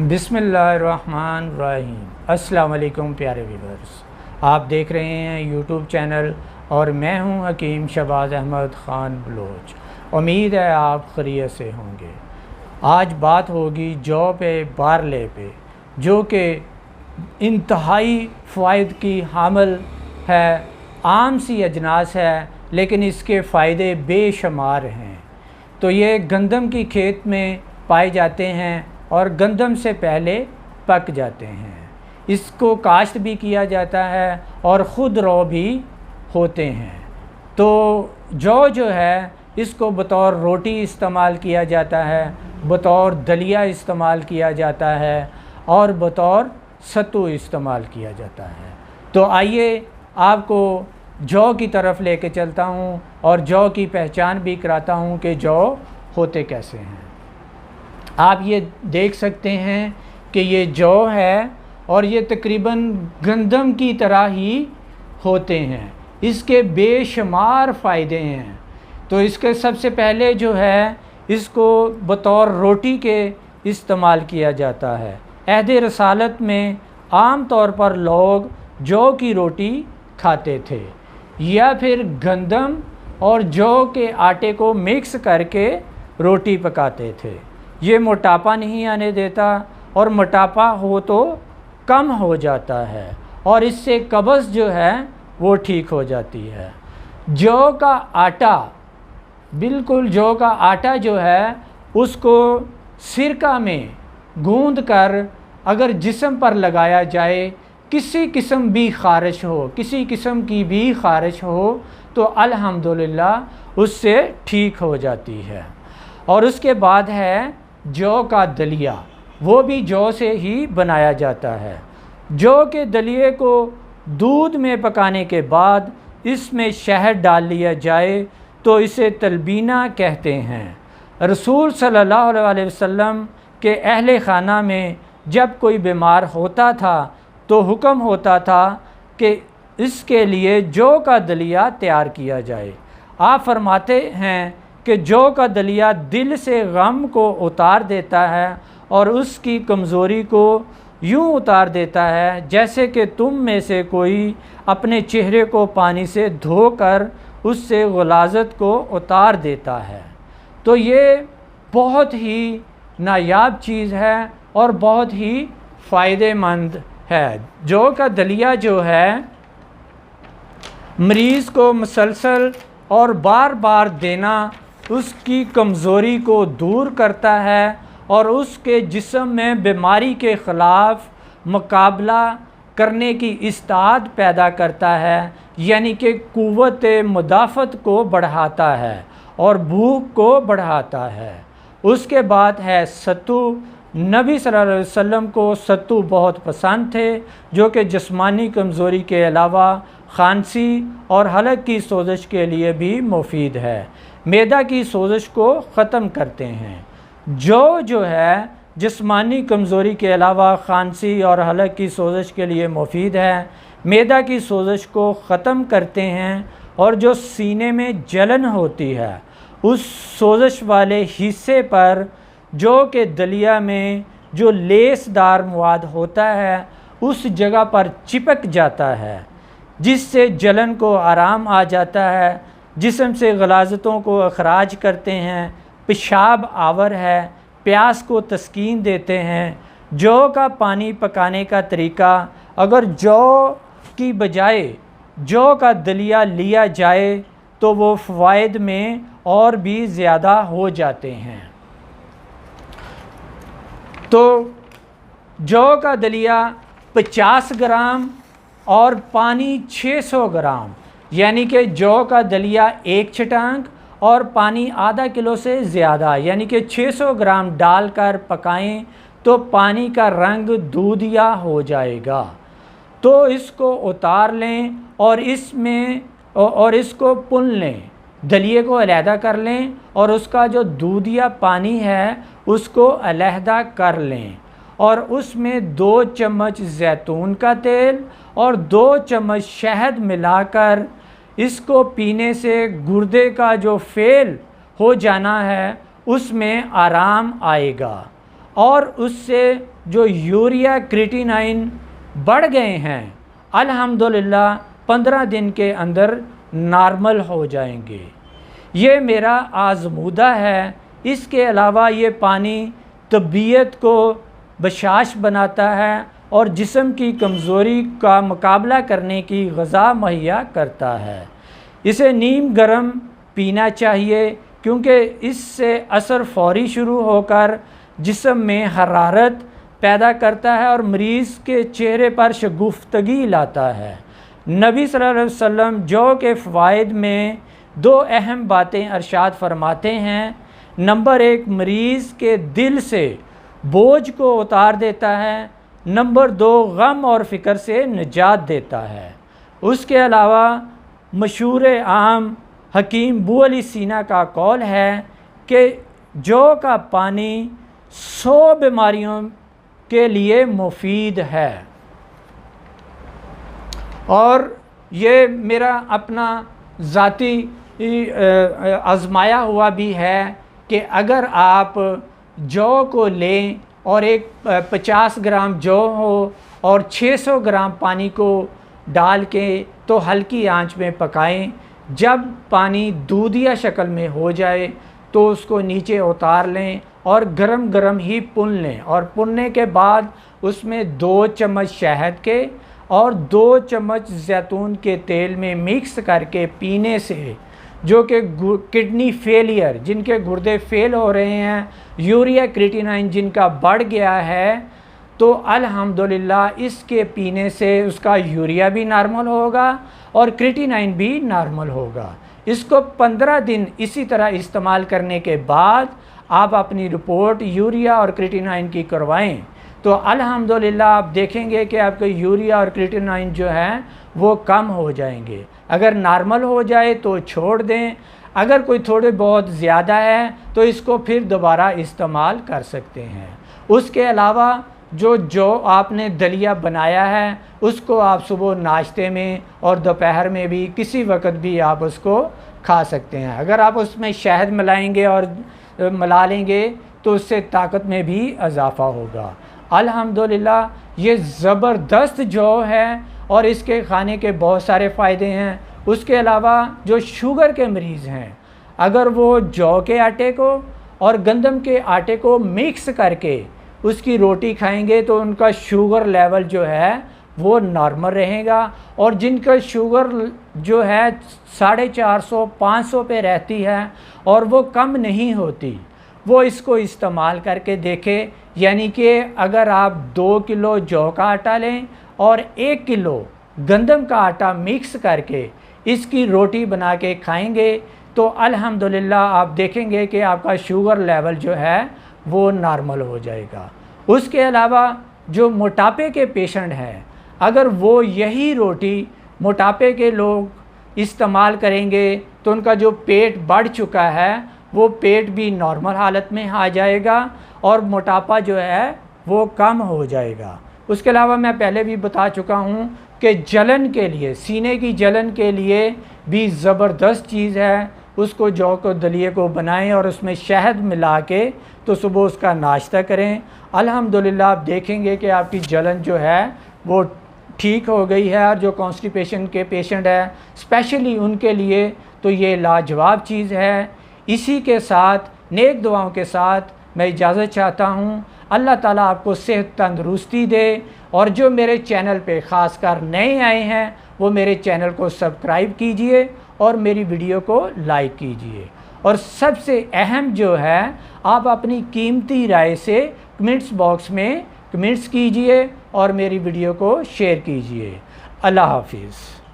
बिस्मिल्लाहिर्रहमानिर्रहीम। अस्सलाम वालेकुम प्यारे व्यूअर्स, आप देख रहे हैं यूट्यूब चैनल और मैं हूं हकीम शहबाज अहमद ख़ान बलोच। उम्मीद है आप खैरियत से होंगे। आज बात होगी जौ पे, बारले पे, जो कि इंतहाई फ़वाइद की हामिल है, आम सी अजनास है, लेकिन इसके फ़ायदे बेशुमार हैं। तो ये गंदम की खेत में पाए जाते हैं और गंदम से पहले पक जाते हैं। इसको काश्त भी किया जाता है और ख़ुद रौ भी होते हैं। तो जौ जो है इसको बतौर रोटी इस्तेमाल किया जाता है, बतौर दलिया इस्तेमाल किया जाता है और बतौर सत्तू इस्तेमाल किया जाता है। तो आइए आपको जौ की तरफ लेके चलता हूँ और जौ की पहचान भी कराता हूँ कि जौ होते कैसे हैं। आप ये देख सकते हैं कि ये जौ है और ये तकरीबन गंदम की तरह ही होते हैं। इसके बेशुमार फ़ायदे हैं। तो इसके सबसे पहले जो है इसको बतौर रोटी के इस्तेमाल किया जाता है। अहद रसालत में आम तौर पर लोग जौ की रोटी खाते थे या फिर गंदम और जौ के आटे को मिक्स करके रोटी पकाते थे। ये मोटापा नहीं आने देता और मोटापा हो तो कम हो जाता है और इससे कब्ज़ जो है वो ठीक हो जाती है। जौ का आटा, बिल्कुल जौ का आटा जो है उसको सिरका में गूंद कर अगर जिस्म पर लगाया जाए, किसी किस्म भी ख़ारिश हो, किसी किस्म की भी ख़ारिश हो तो अल्हम्दुलिल्लाह उससे ठीक हो जाती है। और उसके बाद है जौ का दलिया, वो भी जौ से ही बनाया जाता है। जौ के दलिए को दूध में पकाने के बाद इसमें शहद डाल लिया जाए तो इसे तलबीना कहते हैं। रसूल सल्लल्लाहु अलैहि वसल्लम के अहले खाना में जब कोई बीमार होता था तो हुक्म होता था कि इसके लिए जौ का दलिया तैयार किया जाए। आप फरमाते हैं कि जौ का दलिया दिल से गम को उतार देता है और उसकी कमज़ोरी को यूँ उतार देता है जैसे कि तुम में से कोई अपने चेहरे को पानी से धोकर उससे गुलाज़त को उतार देता है। तो ये बहुत ही नायाब चीज़ है और बहुत ही फ़ायदेमंद है। जौ का दलिया जो है मरीज़ को मुसलसल और बार बार देना उसकी कमज़ोरी को दूर करता है और उसके जिस्म में बीमारी के ख़िलाफ़ मुकाबला करने की इस्ताद पैदा करता है, यानी कि क़ुव्वत मुदाफ़त को बढ़ाता है और भूख को बढ़ाता है। उसके बाद है सत्तू। नबी सल्लल्लाहु अलैहि वसल्लम को सत्तू बहुत पसंद थे, जो कि जिस्मानी कमज़ोरी के अलावा खांसी और हलक की सोज़श के लिए भी मुफीद है, मैदा की सोज़श को ख़त्म करते हैं। जौ जो है जिस्मानी कमज़ोरी के अलावा खांसी और हलक की सोज़श के लिए मुफीद है, मैदा की सोज़श को ख़त्म करते हैं और जो सीने में जलन होती है उस सोज़श वाले हिस्से पर जौ के दलिया में जो लेसदार मवाद होता है उस जगह पर चिपक जाता है, जिससे जलन को आराम आ जाता है, जिस्म से गलाज़तों को अखराज करते हैं, पेशाब आवर है, प्यास को तस्कीन देते हैं। जौ का पानी पकाने का तरीका, अगर जौ की बजाय जौ का दलिया लिया जाए तो वो फ़वाइद में और भी ज़्यादा हो जाते हैं। तो जौ का दलिया 50 ग्राम और पानी 600 ग्राम, यानी कि जौ का दलिया 1 छटांग और पानी आधा किलो से ज़्यादा, यानी कि 600 ग्राम डालकर पकाएं तो पानी का रंग दूधिया हो जाएगा। तो इसको उतार लें और इसको पुन लें, दलिए को अलहदा कर लें और उसका जो दूधिया पानी है उसको अलहदा कर लें और उसमें 2 चम्मच जैतून का तेल और 2 चम्मच शहद मिलाकर इसको पीने से गुर्दे का जो फेल हो जाना है उसमें आराम आएगा और उससे जो यूरिया क्रिएटिनिन बढ़ गए हैं अल्हम्दुलिल्लाह 15 दिन के अंदर नॉर्मल हो जाएंगे। ये मेरा आज़मूदा है। इसके अलावा ये पानी तबीयत को बशाश बनाता है और जिस्म की कमज़ोरी का मुकाबला करने की ग़िज़ा मुहैया करता है। इसे नीम गर्म पीना चाहिए क्योंकि इससे असर फ़ौरी शुरू होकर जिस्म में हरारत पैदा करता है और मरीज़ के चेहरे पर शगुफ्तगी लाता है। नबी सल्लल्लाहु अलैहि वसल्लम जौ के फ़वाइद में 2 अहम बातें इरशाद फरमाते हैं। नंबर 1, मरीज़ के दिल से बोझ को उतार देता है। नंबर 2, गम और फ़िक्र से निजात देता है। उसके अलावा मशहूर आम हकीम अबू अली सीना का कौल है कि जौ का पानी 100 बीमारियों के लिए मुफीद है। और ये मेरा अपना ज़ाती आज़माया हुआ भी है कि अगर आप जौ को लें और एक 50 ग्राम जौ हो और 600 ग्राम पानी को डाल के तो हल्की आंच में पकाएं। जब पानी दूधिया शक्ल में हो जाए तो उसको नीचे उतार लें और गरम गरम ही पुन लें और पुनने के बाद उसमें 2 चम्मच शहद के और 2 चम्मच जैतून के तेल में मिक्स करके पीने से जो कि किडनी फेलियर, जिनके गुर्दे फेल हो रहे हैं, यूरिया क्रिएटिनिन जिनका बढ़ गया है, तो अल्हम्दुलिल्लाह इसके पीने से उसका यूरिया भी नॉर्मल होगा और क्रिएटिनिन भी नॉर्मल होगा। इसको 15 दिन इसी तरह इस्तेमाल करने के बाद आप अपनी रिपोर्ट यूरिया और क्रिएटिनिन की करवाएं तो अल्हम्दुलिल्लाह आप देखेंगे कि आपके यूरिया और क्रिएटिनिन जो है वो कम हो जाएंगे। अगर नॉर्मल हो जाए तो छोड़ दें, अगर कोई थोड़े बहुत ज़्यादा है तो इसको फिर दोबारा इस्तेमाल कर सकते हैं। उसके अलावा जो आपने दलिया बनाया है उसको आप सुबह नाश्ते में और दोपहर में भी किसी वक्त भी आप उसको खा सकते हैं। अगर आप उसमें शहद मिलाएंगे और मिला लेंगे तो उससे ताकत में भी इजाफ़ा होगा। अल्हम्दुलिल्लाह ये ज़बरदस्त जौ है और इसके खाने के बहुत सारे फ़ायदे हैं। उसके अलावा जो शुगर के मरीज़ हैं, अगर वो जौ के आटे को और गंदम के आटे को मिक्स करके उसकी रोटी खाएंगे तो उनका शुगर लेवल जो है वो नॉर्मल रहेगा। और जिनका शुगर जो है 450-500 पे रहती है और वो कम नहीं होती, वो इसको इस्तेमाल करके देखें। यानी कि अगर आप 2 किलो जौ का आटा लें और 1 किलो गंदम का आटा मिक्स करके इसकी रोटी बना के खाएंगे तो अल्हम्दुलिल्लाह आप देखेंगे कि आपका शुगर लेवल जो है वो नॉर्मल हो जाएगा। उसके अलावा जो मोटापे के पेशेंट हैं, अगर वो यही रोटी मोटापे के लोग इस्तेमाल करेंगे तो उनका जो पेट बढ़ चुका है वो पेट भी नॉर्मल हालत में आ जाएगा और मोटापा जो है वो कम हो जाएगा। उसके अलावा मैं पहले भी बता चुका हूँ कि जलन के लिए, सीने की जलन के लिए भी ज़बरदस्त चीज़ है। उसको जौ को दलिए को बनाएं और उसमें शहद मिला के तो सुबह उसका नाश्ता करें। अल्हम्दुलिल्लाह आप देखेंगे कि आपकी जलन जो है वो ठीक हो गई है। और जो कॉन्स्टिपेशन के पेशेंट है स्पेशली उनके लिए तो ये लाजवाब चीज़ है। इसी के साथ नेक दुआओं के साथ मैं इजाज़त चाहता हूँ। अल्लाह ताला आपको सेहत तंदरुस्ती दे। और जो मेरे चैनल पे ख़ासकर नए आए हैं वो मेरे चैनल को सब्सक्राइब कीजिए और मेरी वीडियो को लाइक कीजिए। और सबसे अहम जो है, आप अपनी कीमती राय से कमेंट्स बॉक्स में कमेंट्स कीजिए और मेरी वीडियो को शेयर कीजिए। अल्लाह हाफिज़।